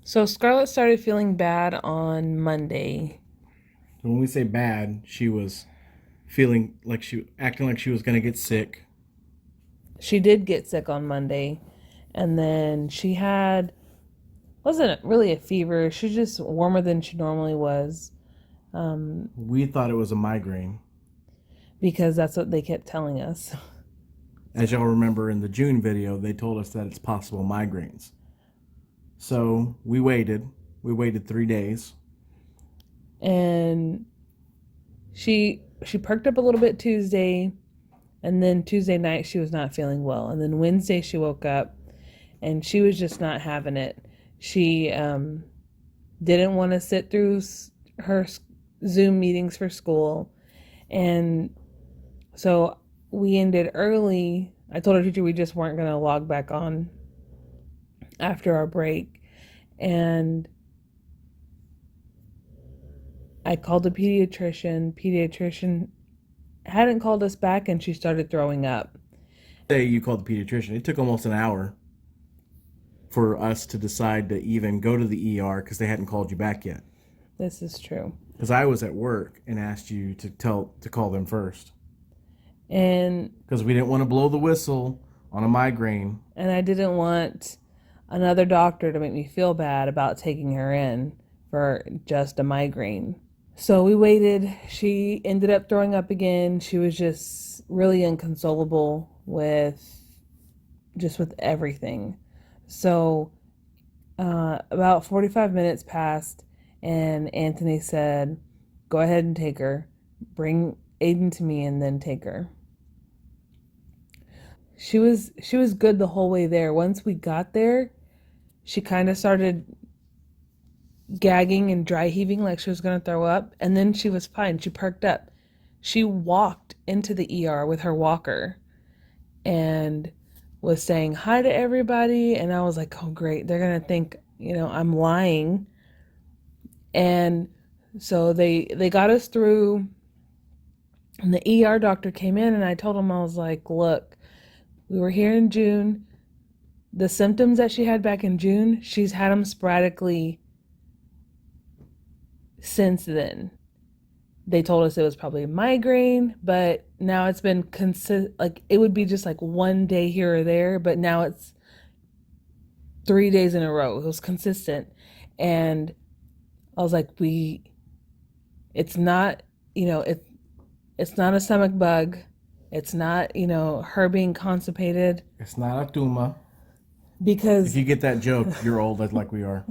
So Scarlett started feeling bad on Monday. So when we say bad, she was feeling like acting like she was going to get sick. She did get sick on Monday, and then she had wasn't really a fever. She was just warmer than she normally was, um, We thought it was a migraine. because that's what they kept telling us. As y'all remember in the June video, they told us that it's possible migraines. So we waited. We waited 3 days. And she perked up a little bit Tuesday, and then Tuesday night she was not feeling well, and then Wednesday she woke up and she was just not having it. She didn't want to sit through her Zoom meetings for school, and so we ended early. I told our teacher we just weren't going to log back on after our break, and I called the pediatrician. Pediatrician hadn't called us back, and she started throwing up. Say you called the pediatrician. It took almost an hour for us to decide to even go to the ER because they hadn't called you back yet. This is true. Because I was at work and asked you to call them first And because we didn't want to blow the whistle on a migraine. and I didn't want another doctor to make me feel bad about taking her in for just a migraine. So we waited. She ended up throwing up again. She was just really inconsolable with everything. So about 45 minutes passed, and Anthony said, "Go ahead and take her. Bring Aiden to me, and then take her." She was good the whole way there. Once we got there, she kind of started gagging and dry heaving like she was going to throw up, and then she was fine. She perked up. She walked into the ER with her walker and was saying hi to everybody, and I was like, "Oh great, they're going to think, I'm lying." And so they got us through, and the ER doctor came in, and I told him, I was like, "Look, we were here in June. The symptoms that she had back in June, she's had them sporadically since then. They told us it was probably a migraine, but now it's been like it would be just like one day here or there, but now it's 3 days in a row. It was consistent." And I was like, it's not, it's not a stomach bug. It's not, her being constipated, It's not a tuma. If because you get that joke, you're old like we are.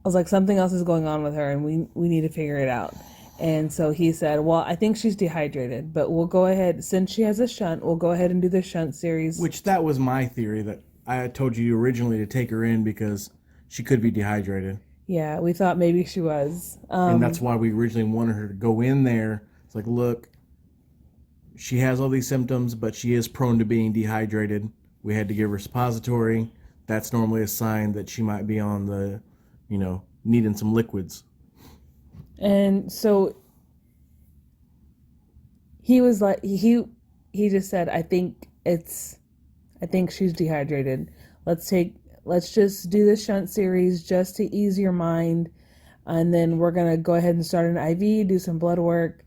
I was like, something else is going on with her, and we need to figure it out. And so he said, "Well, I think she's dehydrated, but we'll go ahead, since she has a shunt, we'll go ahead and do the shunt series." Which that was my theory that I had told you originally to take her in because she could be dehydrated. Yeah, we thought maybe she was. And that's why we originally wanted her to go in there. It's like, look, she has all these symptoms, but she is prone to being dehydrated. We had to give her suppository. That's normally a sign that she might be on needing some liquids. And so he was like, he just said, I think she's dehydrated. Let's just do the shunt series just to ease your mind, and then we're gonna go ahead and start an IV, do some blood work,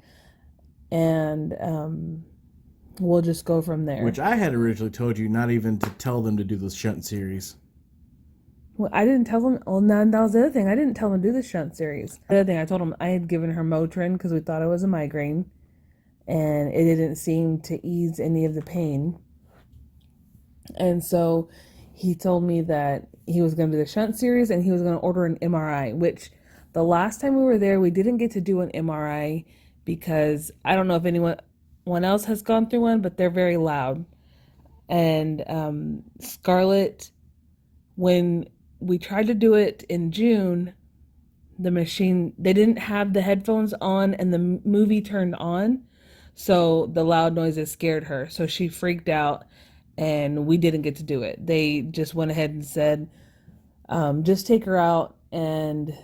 and we'll just go from there. Which I had originally told you not even to tell them to do the shunt series. Well, I didn't tell them. Well, no, that was the other thing. I didn't tell them to do the shunt series. The other thing, I told them I had given her Motrin because we thought it was a migraine, and it didn't seem to ease any of the pain. And so he told me that he was going to do the shunt series, and he was going to order an MRI, which the last time we were there, we didn't get to do an MRI because I don't know if anyone else has gone through one, but they're very loud. And Scarlett, when we tried to do it in June, the machine, they didn't have the headphones on and the movie turned on. So the loud noises scared her. So she freaked out, and we didn't get to do it. They just went ahead and said, just take her out, and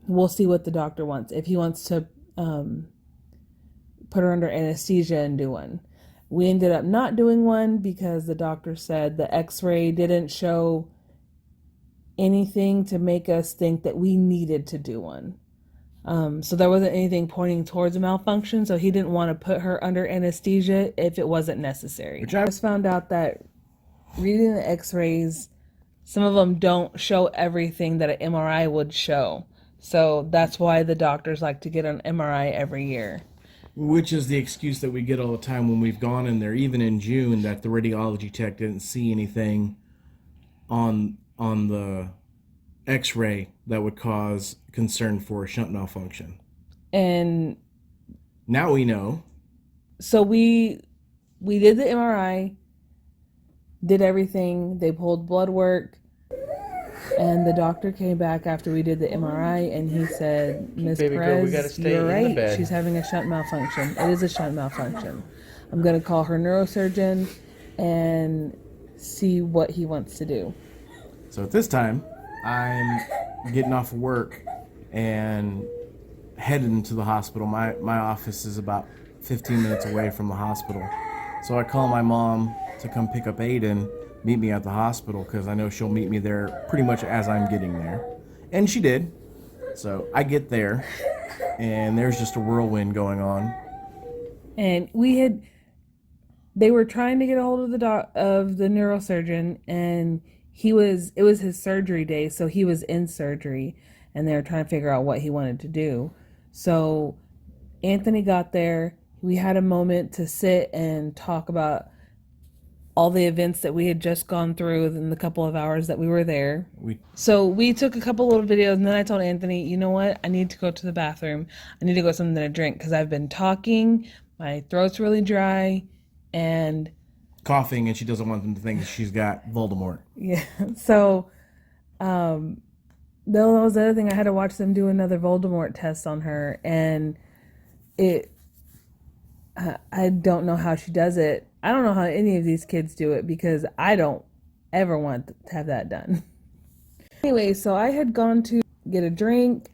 we'll see what the doctor wants. If he wants to put her under anesthesia and do one. We ended up not doing one because the doctor said the x-ray didn't show anything to make us think that we needed to do one. So there wasn't anything pointing towards a malfunction, so he didn't want to put her under anesthesia if it wasn't necessary. Which I just found out that reading the x-rays, some of them don't show everything that an MRI would show. So that's why the doctors like to get an MRI every year. Which is the excuse that we get all the time when we've gone in there, even in June, that the radiology tech didn't see anything on the X-ray that would cause concern for a shunt malfunction. And now we know. So we did the MRI, did everything. They pulled blood work, and the doctor came back after we did the MRI, and he said, "Miss Perez, you're right. She's having a shunt malfunction. It is a shunt malfunction. I'm going to call her neurosurgeon and see what he wants to do." So at this time, I'm getting off of work and heading to the hospital. My office is about 15 minutes away from the hospital. So I call my mom to come pick up Aiden, meet me at the hospital, because I know she'll meet me there pretty much as I'm getting there. And she did. So I get there, and there's just a whirlwind going on. And they were trying to get a hold of the neurosurgeon, and it was his surgery day, so he was in surgery, and they were trying to figure out what he wanted to do. So Anthony got there. We had a moment to sit and talk about all the events that we had just gone through in the couple of hours that we were there. So we took a couple little videos, and then I told Anthony, you know what? I need to go to the bathroom. I need to go get something to drink because I've been talking. My throat's really dry and coughing, and she doesn't want them to think that she's got Voldemort. Yeah. So that was the other thing. I had to watch them do another Voldemort test on her, and I don't know how she does it. I don't know how any of these kids do it because I don't ever want to have that done. Anyway, so I had gone to get a drink,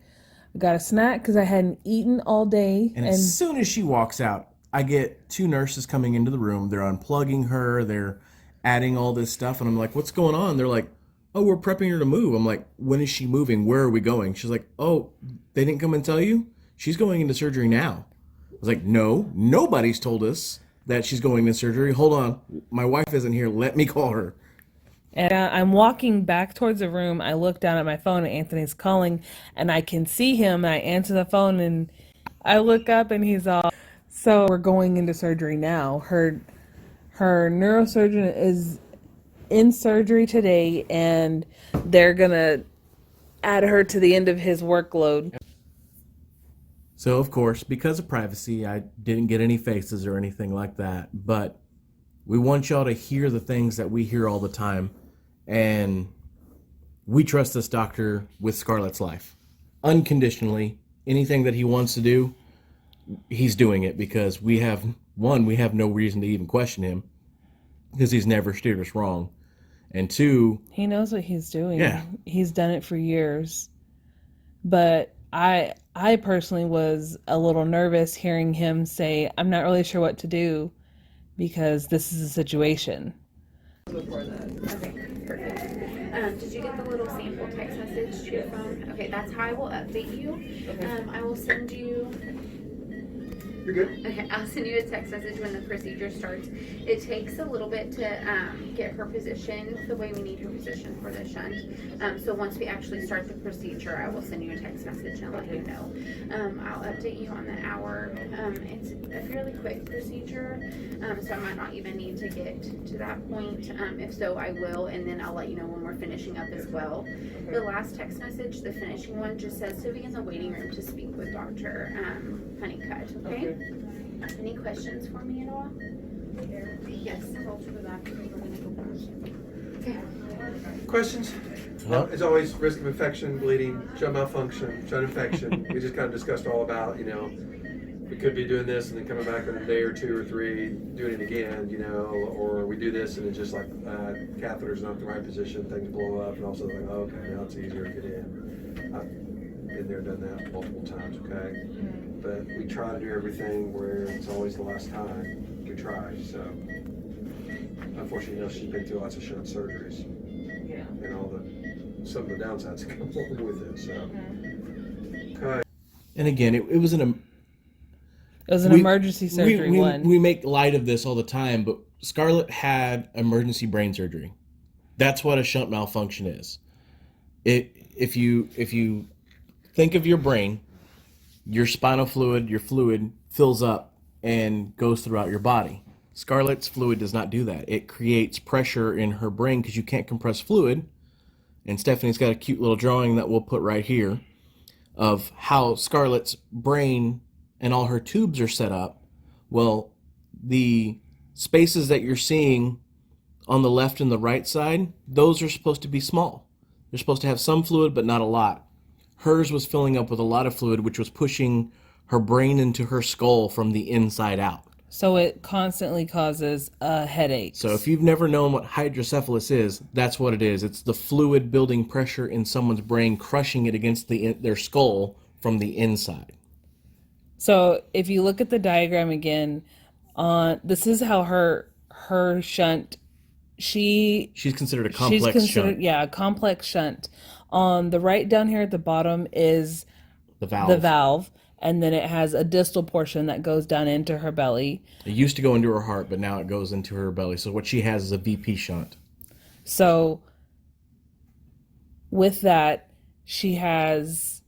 got a snack because I hadn't eaten all day. And as soon as she walks out, I get two nurses coming into the room. They're unplugging her. They're adding all this stuff. And I'm like, what's going on? They're like, oh, we're prepping her to move. I'm like, when is she moving? Where are we going? She's like, oh, they didn't come and tell you? She's going into surgery now. I was like, no, nobody's told us that she's going into surgery. Hold on. My wife isn't here. Let me call her. And I'm walking back towards the room. I look down at my phone and Anthony's calling, and I can see him. And I answer the phone, and I look up, and he's all, so we're going into surgery now. Her neurosurgeon is in surgery today, and they're going to add her to the end of his workload. So, of course, because of privacy, I didn't get any faces or anything like that. But we want y'all to hear the things that we hear all the time. And we trust this doctor with Scarlett's life. Unconditionally, anything that he wants to do, he's doing it because we have no reason to even question him because he's never steered us wrong. And two, he knows what he's doing. Yeah. He's done it for years. But I personally was a little nervous hearing him say, I'm not really sure what to do because this is a situation. Before that. Okay, perfect. Did you get the little sample text message to your phone? Okay, that's how I will update you. Okay. I will send you... You're good? Okay, I'll send you a text message when the procedure starts. It takes a little bit to get her positioned the way we need her positioned for the shunt. So once we actually start the procedure, I will send you a text message and let you know. I'll update you on the hour. It's a fairly quick procedure, so I might not even need to get to that point. If so, I will, and then I'll let you know when we're finishing up as well. The last text message, the finishing one, just says to be in the waiting room to speak with Dr. Honeycutt, okay? Any questions for me at all? Yes. Okay. Questions? As always, risk of infection, bleeding, shunt malfunction, shunt infection. We just kind of discussed all about, we could be doing this and then coming back in a day or two or three, doing it again, or we do this and it's just like catheter's not the right position, things blow up, and also like, oh, okay, now it's easier to get in. I've been there, done that multiple times, okay? But we try to do everything where it's always the last time we try, so. Unfortunately, she's been through lots of shunt surgeries. Yeah. And all the some of the downsides that come along with it. So, okay. And again, it was It was an emergency surgery one. We make light of this all the time, but Scarlett had emergency brain surgery. That's what a shunt malfunction is. If you think of your brain, your spinal fluid, your fluid fills up and goes throughout your body. Scarlett's fluid does not do that. It creates pressure in her brain because you can't compress fluid. And Stephanie's got a cute little drawing that we'll put right here of how Scarlett's brain and all her tubes are set up. Well, the spaces that you're seeing on the left and the right side, those are supposed to be small. They're supposed to have some fluid, but not a lot. Hers was filling up with a lot of fluid, which was pushing her brain into her skull from the inside out. So it constantly causes headaches. So if you've never known what hydrocephalus is, that's what it is. It's the fluid building pressure in someone's brain, crushing it against their skull from the inside. So if you look at the diagram again, this is how her shunt. She's considered a complex shunt. Yeah, a complex shunt. On the right down here at the bottom is The valve. the valve, and then it has a distal portion that goes down into her belly. It used to go into her heart, but now it goes into her belly. So what she has is a VP shunt. So with that, she has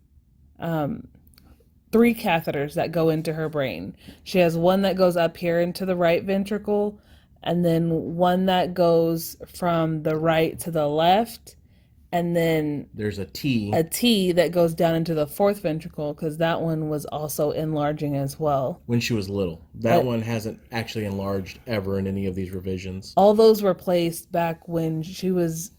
3 catheters that go into her brain. She has one that goes up here into the right ventricle, and then one that goes from the right to the left, and then There's a T. a T that goes down into the 4th ventricle, because that one was also enlarging as well. When she was little. That one hasn't actually enlarged ever in any of these revisions. All those were placed back when it was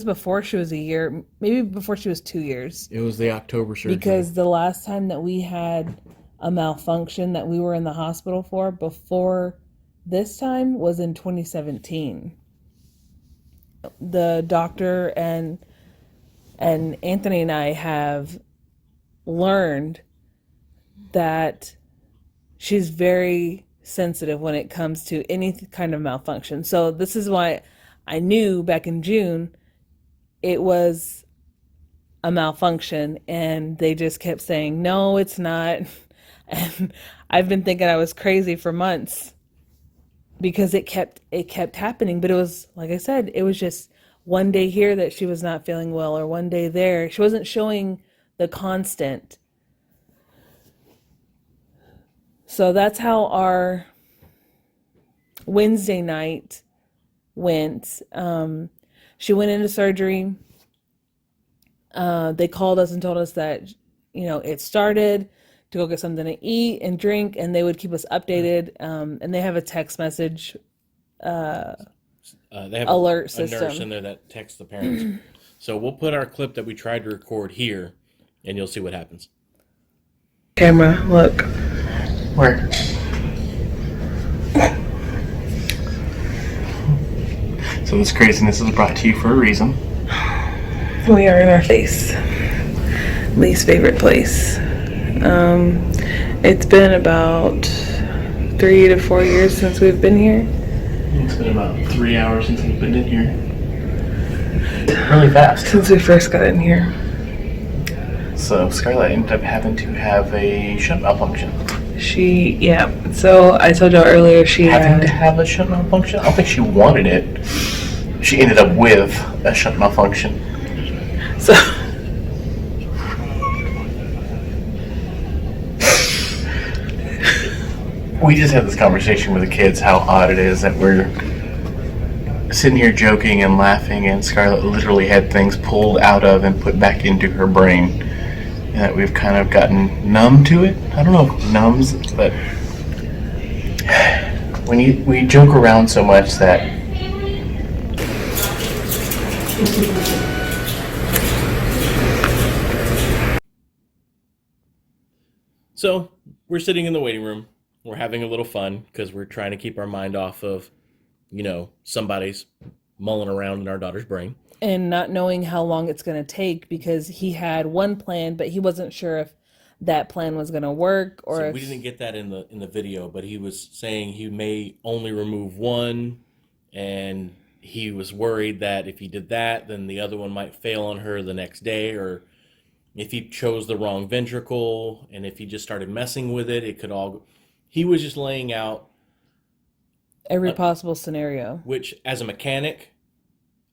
before she was a year, maybe before she was 2 years. It was the October surgery. Because the last time that we had a malfunction that we were in the hospital for before this time was in 2017. The doctor and Anthony and I have learned that she's very sensitive when it comes to any kind of malfunction. So this is why I knew back in June it was a malfunction, and they just kept saying, no, it's not. And I've been thinking I was crazy for months because it kept happening. But it was, like I said, it was just one day here that she was not feeling well, or one day there. She wasn't showing the constant. So that's how our Wednesday night went. She went into surgery. They called us and told us that, it started, to go get something to eat and drink, and they would keep us updated. And they have a text message they have alert a system. nurse in there that texts the parents. So we'll put our clip that we tried to record here, and you'll see what happens. Camera, look. Where? So this craziness is brought to you for a reason. We are in our place. Least favorite place. It's been about 3 to 4 years since we've been here. It's been about 3 hours since we've been in here. Really fast. Since we first got in here. So Scarlett ended up having to have a shunt malfunction. So I told y'all earlier she Having to have a shunt malfunction? I don't think she wanted it. She ended up with a shunt malfunction. So we just had this conversation with the kids, how odd it is that we're sitting here joking and laughing, and Scarlett literally had things pulled out of and put back into her brain, and that we've kind of gotten numb to it. I don't know if numbs, but we joke around so much that so we're sitting in the waiting room. We're having a little fun because we're trying to keep our mind off of, somebody's mulling around in our daughter's brain. And not knowing how long it's going to take, because he had one plan, but he wasn't sure if that plan was going to work, or So if we didn't get that in the video, but he was saying he may only remove one, and he was worried that if he did that, then the other one might fail on her the next day, or if he chose the wrong ventricle, and if he just started messing with it, it could all. He was just laying out, Every possible scenario. which as a mechanic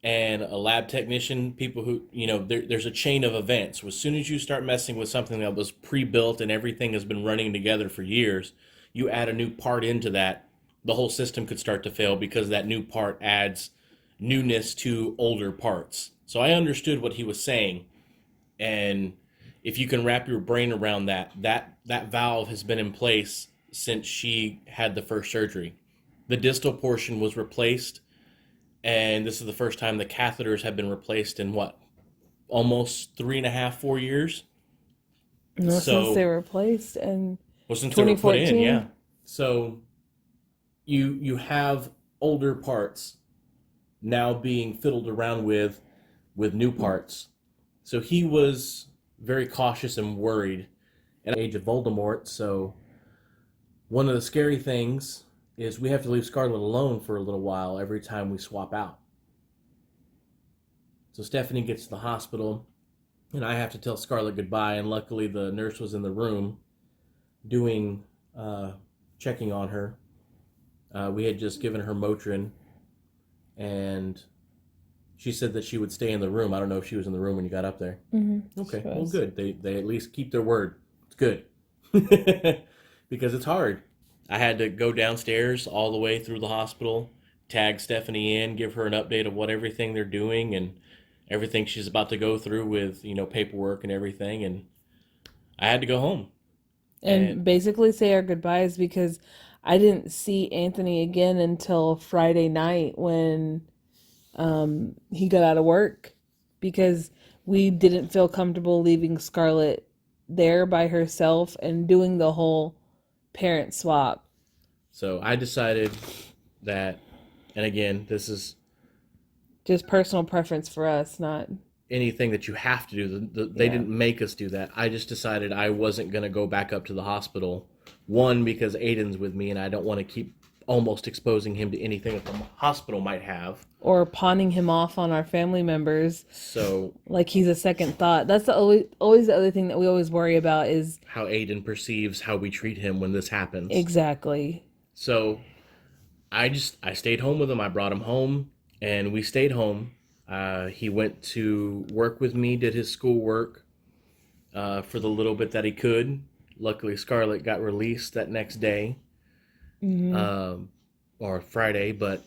and a lab technician, people who, there's a chain of events. As soon as you start messing with something that was pre-built and everything has been running together for years, you add a new part into that, the whole system could start to fail because that new part adds newness to older parts. So I understood what he was saying. And if you can wrap your brain around that valve has been in place since she had the first surgery. The distal portion was replaced, and this is the first time the catheters have been replaced in what, almost 3.5, 4 years? No, So- since they were replaced and Well, since they were put in, 2014. yeah. So you have older parts now being fiddled around with new parts. So he was very cautious and worried at the age of Voldemort. So one of the scary things is we have to leave Scarlet alone for a little while every time we swap out. So Stephanie gets to the hospital, and I have to tell Scarlet goodbye. And luckily, the nurse was in the room doing checking on her. We had just given her Motrin, and she said that she would stay in the room. I don't know if she was in the room when you got up there. Mm-hmm. Okay, well, good. They at least keep their word. It's good. Because it's hard. I had to go downstairs all the way through the hospital, tag Stephanie in, give her an update of what everything they're doing and everything she's about to go through with, paperwork and everything. And I had to go home. And basically say our goodbyes because I didn't see Anthony again until Friday night when he got out of work because we didn't feel comfortable leaving Scarlett there by herself and doing the whole parent swap. So I decided that, and again, this is Just personal preference for us, not anything that you have to do. They didn't make us do that. I just decided I wasn't going to go back up to the hospital. One, because Aiden's with me and I don't want to keep almost exposing him to anything that the hospital might have. or pawning him off on our family members So like he's a second thought. That's always the other thing that we always worry about is how Aiden perceives how we treat him when this happens. exactly. So I stayed home with him. I brought him home and we stayed home. He went to work with me, did his schoolwork for the little bit that he could. Luckily, Scarlett got released that next day, or Friday, but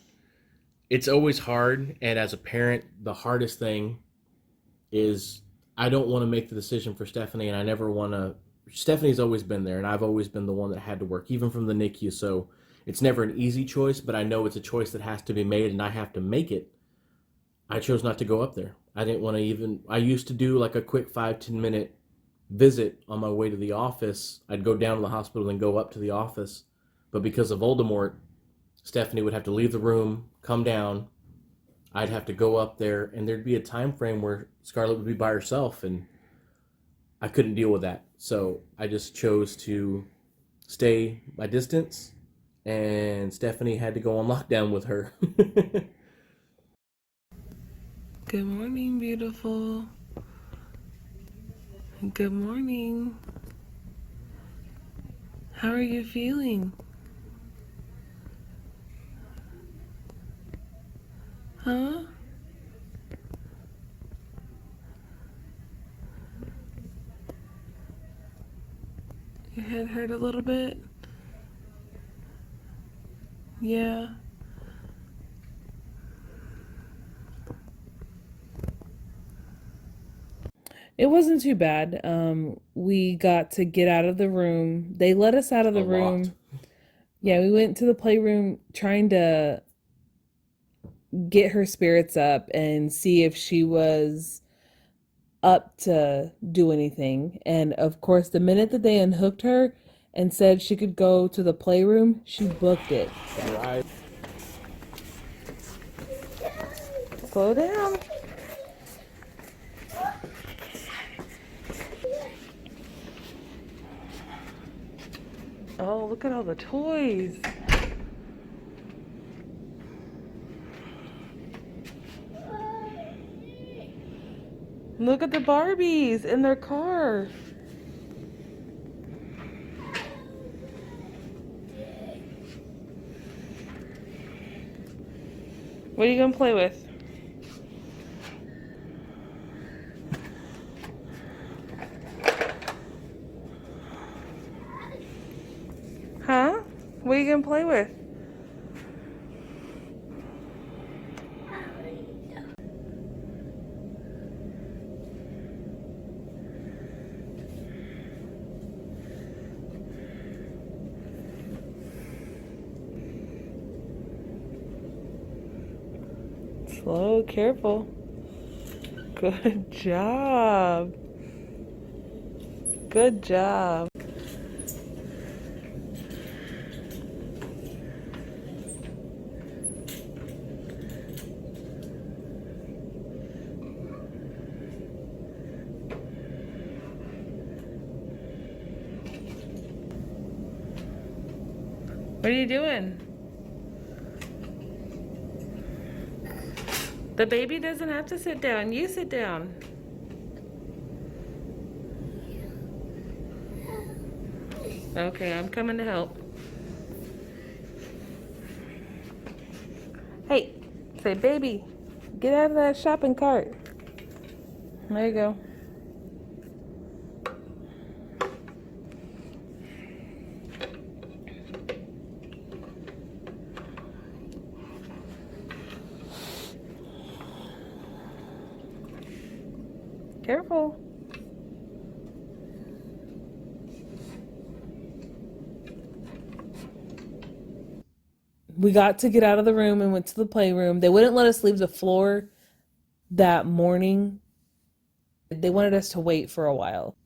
it's always hard. And as a parent, the hardest thing is I don't want to make the decision for Stephanie, and I never want to. Stephanie's always been there, and I've always been the one that had to work, even from the NICU. So it's never an easy choice, but I know it's a choice that has to be made, and I have to make it. I chose not to go up there. I didn't want to even. I used to do like a quick 5-10 minute visit on my way to the office. I'd go down to the hospital and go up to the office. But because of Voldemort, Stephanie would have to leave the room, come down. I'd have to go up there, and there'd be a time frame where Scarlett would be by herself, and I couldn't deal with that. So I just chose to stay my distance, and Stephanie had to go on lockdown with her. Good morning, beautiful. Good morning. How are you feeling? Huh? Your head hurt a little bit? Yeah. It wasn't too bad. We got to get out of the room. They let us out of the room. lot. Yeah, we went to the playroom trying to get her spirits up and see if she was up to do anything. And of course, the minute that they unhooked her and said she could go to the playroom, she booked it. Right. Slow down. Oh, look at all the toys. Look at the Barbies in their car. What are you gonna play with? Huh? What are you gonna play with? Slow, careful. Good job. Good job. What are you doing? The baby doesn't have to sit down. You sit down. Okay, I'm coming to help. Hey, say baby, get out of that shopping cart. There you go. Careful. We got to get out of the room and went to the playroom. They wouldn't let us leave the floor that morning. They wanted us to wait for a while.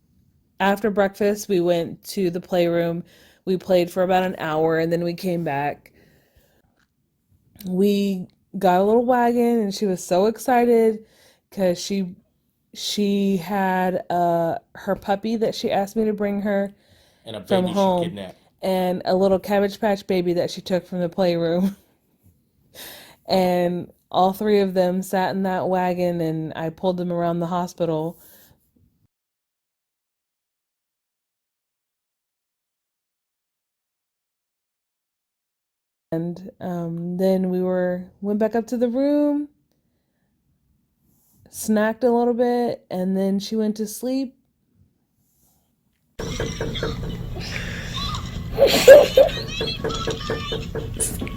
After breakfast, we went to the playroom. We played for about an hour and then we came back. We got a little wagon and she was so excited because she had her puppy that she asked me to bring her And a from baby she home, kidnapped. and a little Cabbage Patch baby that she took from the playroom. And all three of them sat in that wagon and I pulled them around the hospital. And then went back up to the room, snacked a little bit, and then she went to sleep.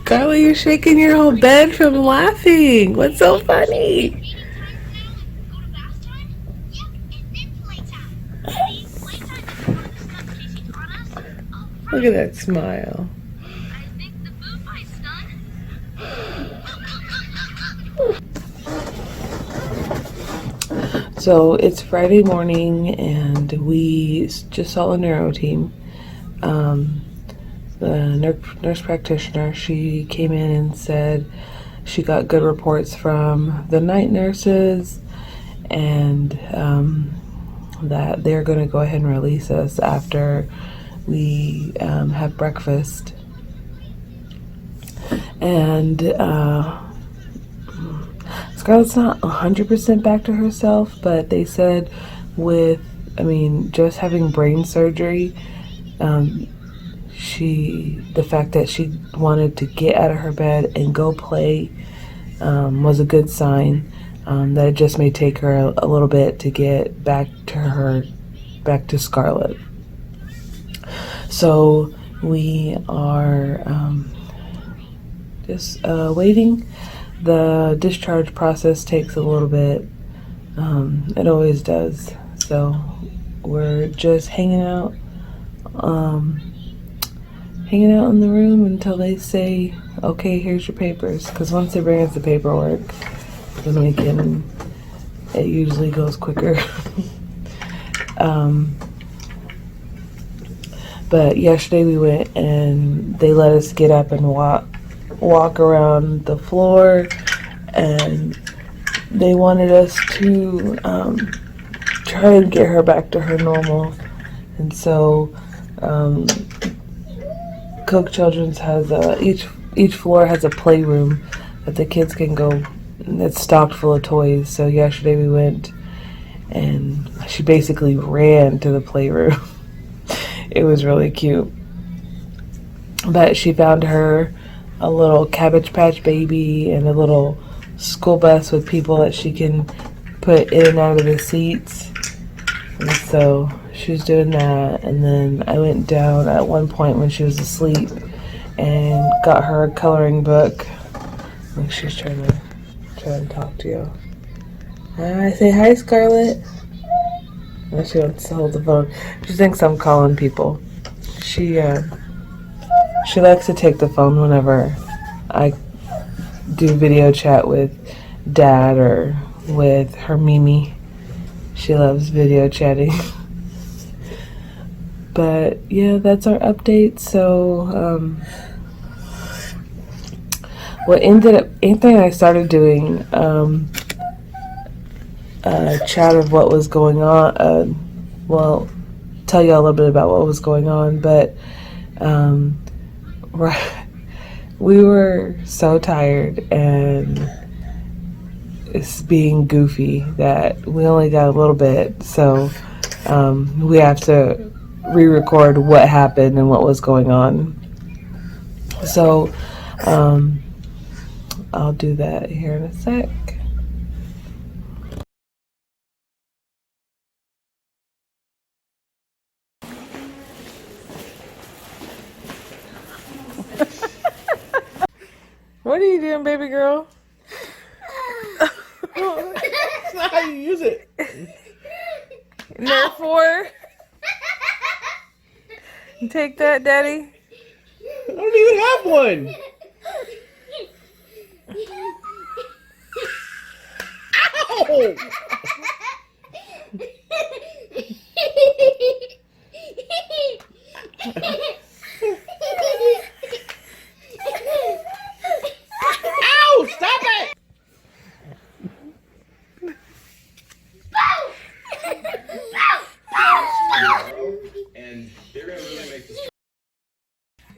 Carly, you're shaking your whole bed from laughing. What's so funny? Look at that smile. So it's Friday morning and we just saw the neuro team. The nurse practitioner, she came in and said she got good reports from the night nurses and that they're going to go ahead and release us after we have breakfast. And Scarlett's not 100% back to herself, but they said just having brain surgery, the fact that she wanted to get out of her bed and go play was a good sign. That it just may take her a little bit to get back to Scarlett. So we are just waiting. The discharge process takes a little bit. It always does. So we're just hanging out in the room until they say, okay, here's your papers. Because once they bring us the paperwork, then it usually goes quicker. But yesterday we went and they let us get up and walk around the floor, and they wanted us to try and get her back to her normal. And so Coke Children's has each floor has a playroom that the kids can go, that's stocked full of toys. So yesterday we went and she basically ran to the playroom. It was really cute. But she found her a little Cabbage Patch baby and a little school bus with people that she can put in and out of the seats. And so she was doing that, and then I went down at one point when she was asleep and got her a coloring book. I think she's trying to talk to you. Hi, say hi, Scarlett. Now she wants to hold the phone. She thinks I'm calling people. She likes to take the phone whenever I do video chat with Dad or with her Mimi. She loves video chatting. But yeah, that's our update. So Anthony and I started doing a chat of what was going on. Well, tell you a little bit about what was going on, but we were so tired and it's being goofy that we only got a little bit, so we have to re-record what happened and what was going on. So I'll do that here in a sec. What are you doing, baby girl? That's not how you use it. Therefore, take that, Daddy. I don't even have one. Ow! Ow! Stop it! And they're gonna really make this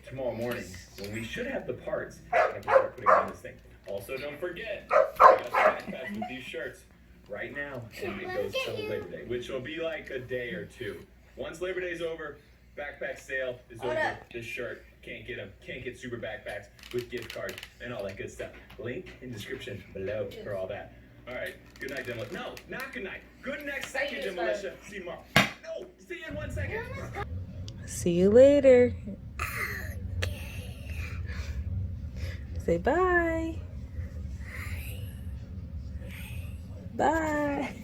tomorrow morning when we should have the parts. I can start putting on this thing. Also, don't forget, we got the backpacks with these shirts right now, and it goes till Labor Day, which will be like a day or two. Once Labor Day's over, backpack sale is over. This shirt, can't get them, can't get super backpacks with gift cards and all that good stuff. Link in description below for all that. All right, good night, Demolition. No, not good night. Good next second, Demolition. See you tomorrow. No, see you in 1 second. See you later. Say bye. Bye.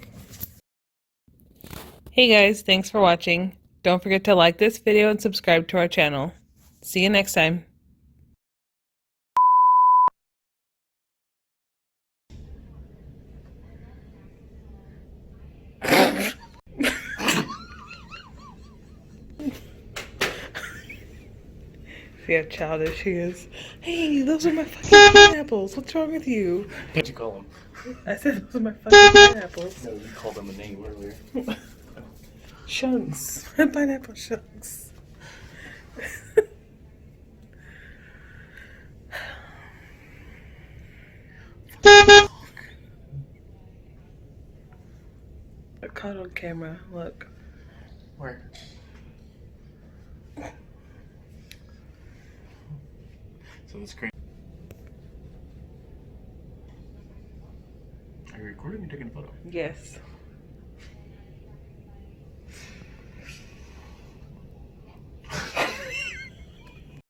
Hey guys, thanks for watching. Don't forget to like this video and subscribe to our channel. See you next time. See how childish he is. Hey, those are my fucking pineapples. What's wrong with you? What'd you call him? I said those are my fucking pineapples. No, you called him a name earlier. Chunks. Pineapple chunks. I caught on camera. Look. Where? So that's great. Are you recording or taking a photo? Yes.